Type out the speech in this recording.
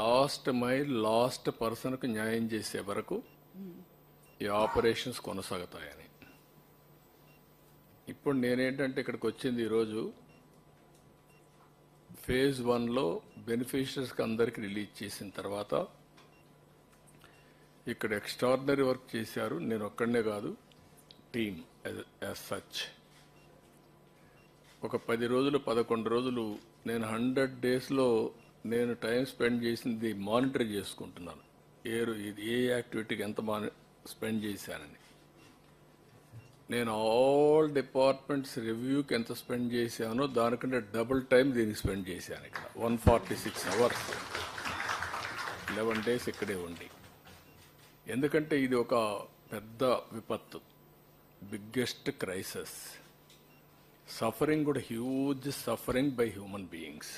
Last mile last పర్సన్కు న్యాయం చేసే వరకు ఈ ఆపరేషన్స్ కొనసాగుతాయని. ఇప్పుడు నేనేంటంటే ఇక్కడికి వచ్చింది ఈరోజు ఫేజ్ 1లో బెనిఫిషరీస్కి అందరికి రిలీజ్ చేసిన తర్వాత ఇక్కడ ఎక్స్ట్రాడినరీ వర్క్ చేశారు. నేను ఒక్కడనే కాదు, టీమ్ యాజ్ సచ్. ఒక 10 రోజులు 11 రోజులు నేను 100 డేస్లో నేను టైం స్పెండ్ చేసింది మానిటర్ చేసుకుంటున్నాను. ఏ యాక్టివిటీకి ఎంత స్పెండ్ చేశానని. నేను ఆల్ డిపార్ట్మెంట్స్ రివ్యూకి ఎంత స్పెండ్ చేశానో దానికంటే డబుల్ టైం దీనికి స్పెండ్ చేశాను. ఇక్కడ 146 అవర్స్ 11 డేస్ ఇక్కడే ఉండి. ఎందుకంటే ఇది ఒక పెద్ద విపత్తు, బిగ్గెస్ట్ క్రైసిస్. సఫరింగ్ కూడా huge suffering by human beings.